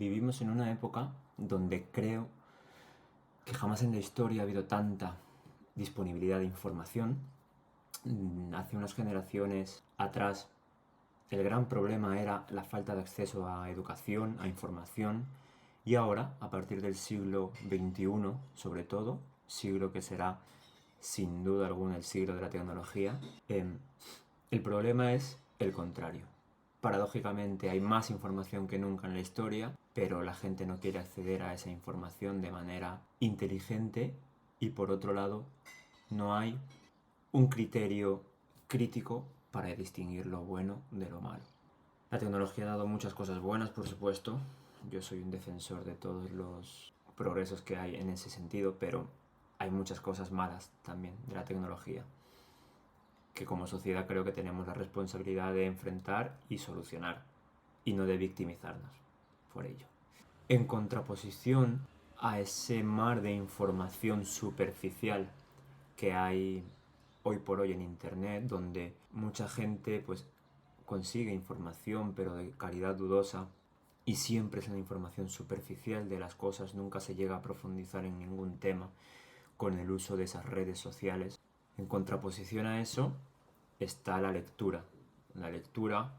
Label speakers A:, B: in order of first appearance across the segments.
A: Vivimos en una época donde creo que jamás en la historia ha habido tanta disponibilidad de información. Hace unas generaciones atrás el gran problema era la falta de acceso a educación, a información, y ahora, a partir del siglo XXI, sobre todo, siglo que será sin duda alguna el siglo de la tecnología, el problema es el contrario. Paradójicamente hay más información que nunca en la historia, pero la gente no quiere acceder a esa información de manera inteligente y por otro lado no hay un criterio crítico para distinguir lo bueno de lo malo. La tecnología ha dado muchas cosas buenas, por supuesto. Yo soy un defensor de todos los progresos que hay en ese sentido, pero hay muchas cosas malas también de la tecnología, que como sociedad creo que tenemos la responsabilidad de enfrentar y solucionar, y no de victimizarnos por ello. En contraposición a ese mar de información superficial que hay hoy por hoy en Internet, donde mucha gente pues consigue información pero de calidad dudosa y siempre es una información superficial de las cosas, nunca se llega a profundizar en ningún tema con el uso de esas redes sociales. En contraposición a eso está la lectura. La lectura,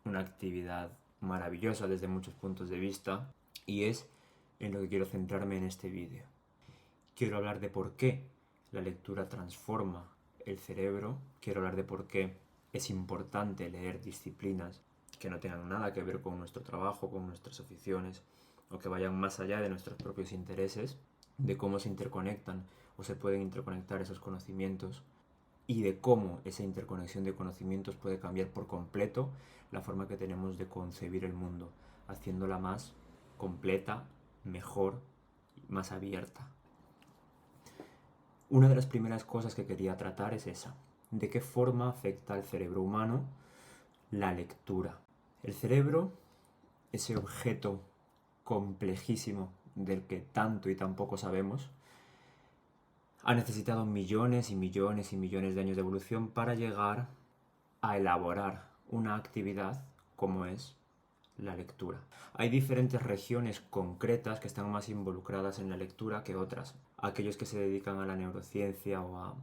A: una actividad maravillosa desde muchos puntos de vista, y es en lo que quiero centrarme en este vídeo. Quiero hablar de por qué la lectura transforma el cerebro, quiero hablar de por qué es importante leer disciplinas que no tengan nada que ver con nuestro trabajo, con nuestras aficiones, o que vayan más allá de nuestros propios intereses, de cómo se interconectan o se pueden interconectar esos conocimientos, y de cómo esa interconexión de conocimientos puede cambiar por completo la forma que tenemos de concebir el mundo, haciéndola más completa, mejor, más abierta. Una de las primeras cosas que quería tratar es esa, de qué forma afecta al cerebro humano la lectura. El cerebro, ese objeto complejísimo del que tanto y tan poco sabemos, ha necesitado millones y millones y millones de años de evolución para llegar a elaborar una actividad como es la lectura. Hay diferentes regiones concretas que están más involucradas en la lectura que otras. Aquellos que se dedican a la neurociencia o a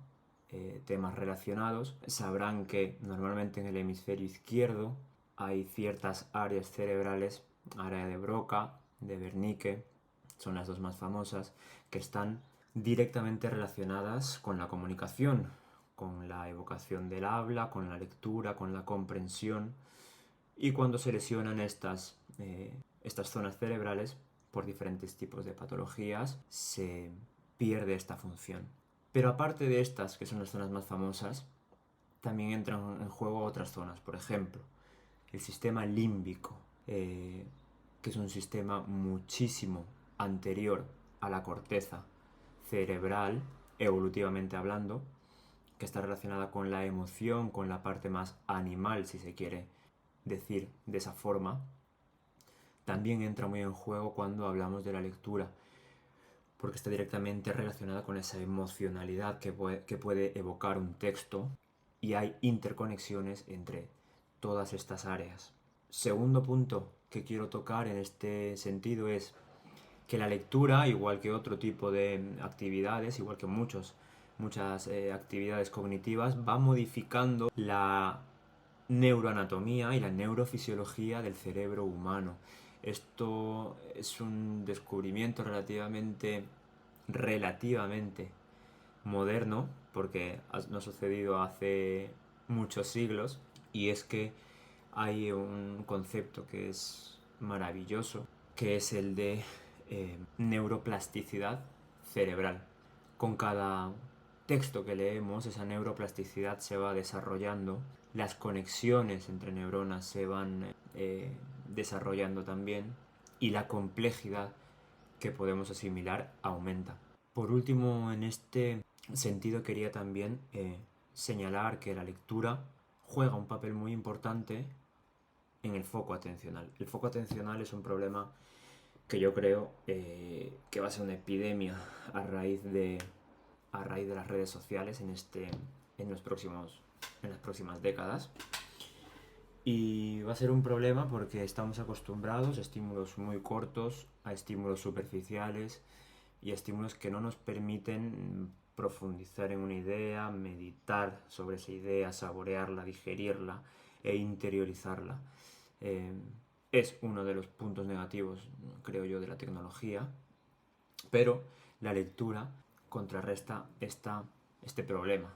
A: temas relacionados sabrán que normalmente en el hemisferio izquierdo hay ciertas áreas cerebrales, área de Broca, de Wernicke, son las dos más famosas, que están directamente relacionadas con la comunicación, con la evocación del habla, con la lectura, con la comprensión. Y cuando se lesionan estas zonas cerebrales por diferentes tipos de patologías, se pierde esta función. Pero aparte de estas, que son las zonas más famosas, también entran en juego otras zonas. Por ejemplo, el sistema límbico, que es un sistema muchísimo anterior a la corteza cerebral, evolutivamente hablando, que está relacionada con la emoción, con la parte más animal, si se quiere decir de esa forma, también entra muy en juego cuando hablamos de la lectura, porque está directamente relacionada con esa emocionalidad que puede evocar un texto, y hay interconexiones entre todas estas áreas. Segundo punto que quiero tocar en este sentido es que la lectura, igual que otro tipo de actividades, igual que muchas actividades cognitivas, va modificando la neuroanatomía y la neurofisiología del cerebro humano. Esto es un descubrimiento relativamente moderno, porque no ha sucedido hace muchos siglos, y es que hay un concepto que es maravilloso, que es el de neuroplasticidad cerebral. Con cada texto que leemos, esa neuroplasticidad se va desarrollando, las conexiones entre neuronas se van desarrollando también, y la complejidad que podemos asimilar aumenta. Por último, en este sentido quería también señalar que la lectura juega un papel muy importante en el foco atencional. El foco atencional es un problema que yo creo que va a ser una epidemia a raíz de las redes sociales en las próximas décadas. Y va a ser un problema porque estamos acostumbrados a estímulos muy cortos, a estímulos superficiales y a estímulos que no nos permiten profundizar en una idea, meditar sobre esa idea, saborearla, digerirla e interiorizarla. Eh, es uno de los puntos negativos, creo yo, de la tecnología, pero la lectura contrarresta este problema,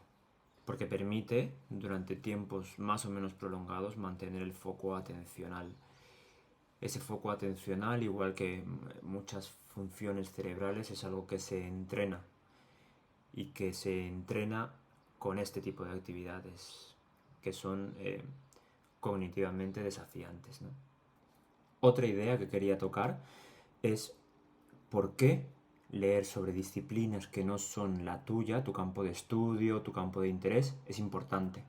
A: porque permite, durante tiempos más o menos prolongados, mantener el foco atencional. Ese foco atencional, igual que muchas funciones cerebrales, es algo que se entrena y que se entrena con este tipo de actividades que son cognitivamente desafiantes, ¿no? Otra idea que quería tocar es por qué leer sobre disciplinas que no son la tuya, tu campo de estudio, tu campo de interés, es importante.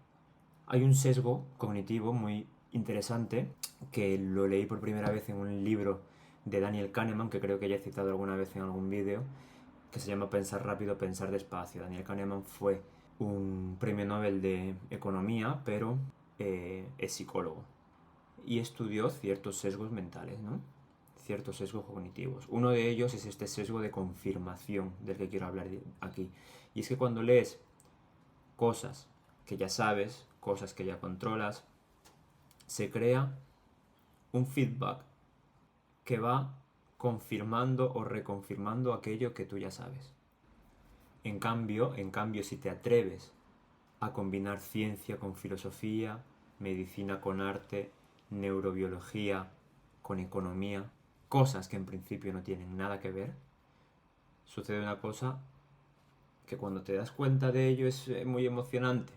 A: Hay un sesgo cognitivo muy interesante que lo leí por primera vez en un libro de Daniel Kahneman, que creo que ya he citado alguna vez en algún vídeo, que se llama Pensar rápido, pensar despacio. Daniel Kahneman fue un premio Nobel de Economía, pero es psicólogo y estudió ciertos sesgos mentales, ¿no? Ciertos sesgos cognitivos. Uno de ellos es este sesgo de confirmación del que quiero hablar aquí. Y es que cuando lees cosas que ya sabes, cosas que ya controlas, se crea un feedback que va confirmando o reconfirmando aquello que tú ya sabes. En cambio, si te atreves a combinar ciencia con filosofía, medicina con arte, neurobiología con economía, cosas que en principio no tienen nada que ver, sucede una cosa que cuando te das cuenta de ello es muy emocionante,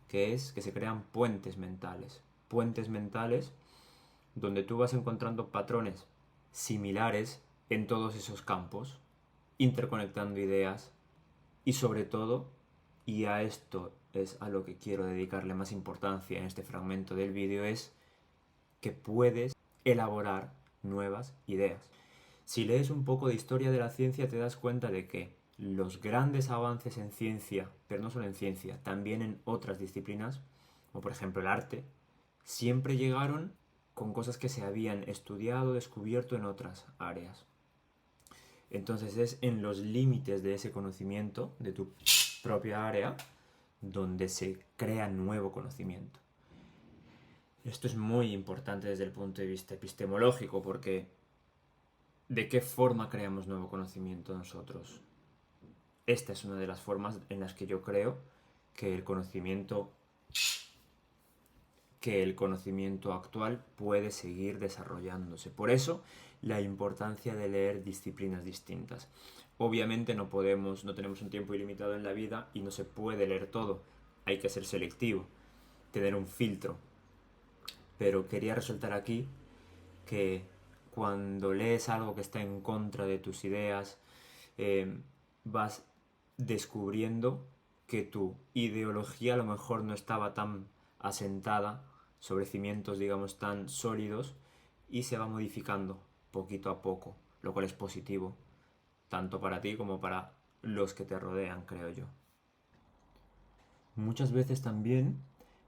A: que es que se crean puentes mentales donde tú vas encontrando patrones similares en todos esos campos, interconectando ideas y sobre todo, y a esto es a lo que quiero dedicarle más importancia en este fragmento del vídeo, es que puedes elaborar nuevas ideas. Si lees un poco de historia de la ciencia te das cuenta de que los grandes avances en ciencia, pero no solo en ciencia, también en otras disciplinas, como por ejemplo el arte, siempre llegaron con cosas que se habían estudiado, descubierto en otras áreas. Entonces es en los límites de ese conocimiento, de tu propia área, donde se crea nuevo conocimiento. Esto es muy importante desde el punto de vista epistemológico, porque ¿de qué forma creamos nuevo conocimiento nosotros? Esta es una de las formas en las que yo creo que el conocimiento actual puede seguir desarrollándose. Por eso, la importancia de leer disciplinas distintas. Obviamente no tenemos un tiempo ilimitado en la vida y no se puede leer todo. Hay que ser selectivo, tener un filtro. Pero quería resaltar aquí que cuando lees algo que está en contra de tus ideas, vas descubriendo que tu ideología a lo mejor no estaba tan asentada sobre cimientos, digamos, tan sólidos y se va modificando poquito a poco, lo cual es positivo, tanto para ti como para los que te rodean, creo yo. Muchas veces también,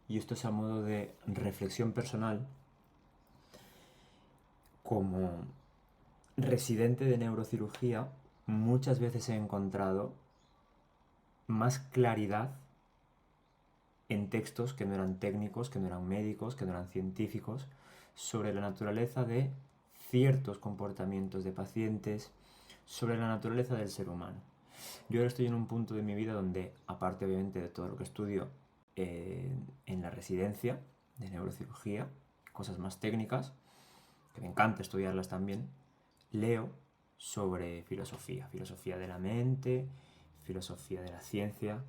A: y esto es a modo de reflexión personal, como residente de neurocirugía, muchas veces he encontrado más claridad en textos que no eran técnicos, que no eran médicos, que no eran científicos, sobre la naturaleza de ciertos comportamientos de pacientes, sobre la naturaleza del ser humano. Yo ahora estoy en un punto de mi vida donde, aparte obviamente de todo lo que estudio en la residencia de neurocirugía, cosas más técnicas, que me encanta estudiarlas también, leo sobre filosofía, filosofía de la mente, filosofía de la ciencia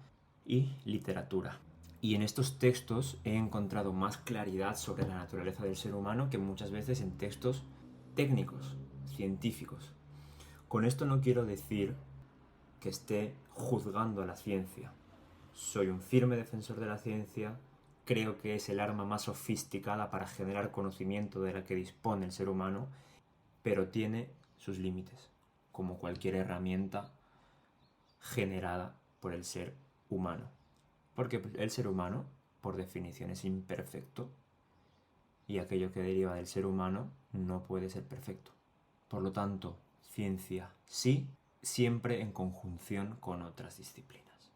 A: y literatura. Y en estos textos he encontrado más claridad sobre la naturaleza del ser humano que muchas veces en textos técnicos, científicos. Con esto no quiero decir que esté juzgando a la ciencia. Soy un firme defensor de la ciencia, creo que es el arma más sofisticada para generar conocimiento de la que dispone el ser humano, pero tiene sus límites, como cualquier herramienta generada por el ser humano. Porque el ser humano, por definición, es imperfecto y aquello que deriva del ser humano no puede ser perfecto. Por lo tanto, ciencia sí, siempre en conjunción con otras disciplinas.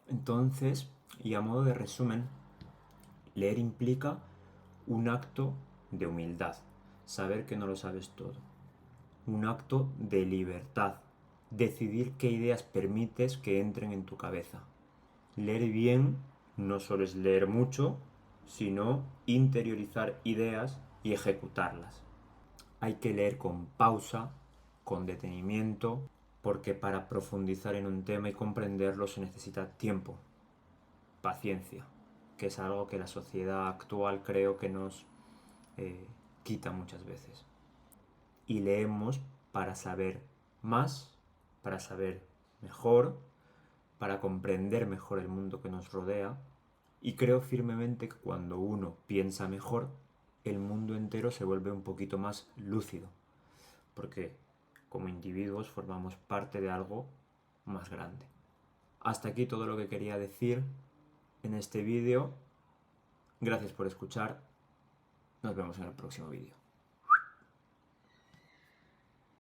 A: Entonces, y a modo de resumen, leer implica un acto de humildad, saber que no lo sabes todo. Un acto de libertad, decidir qué ideas permites que entren en tu cabeza. Leer bien no solo es leer mucho, sino interiorizar ideas y ejecutarlas. Hay que leer con pausa, con detenimiento, porque para profundizar en un tema y comprenderlo se necesita tiempo, paciencia, que es algo que la sociedad actual creo que nos quita muchas veces. Y leemos para saber más, para saber mejor, para comprender mejor el mundo que nos rodea, y creo firmemente que cuando uno piensa mejor, el mundo entero se vuelve un poquito más lúcido, porque como individuos formamos parte de algo más grande. Hasta aquí todo lo que quería decir en este vídeo. Gracias por escuchar. Nos vemos en el próximo vídeo.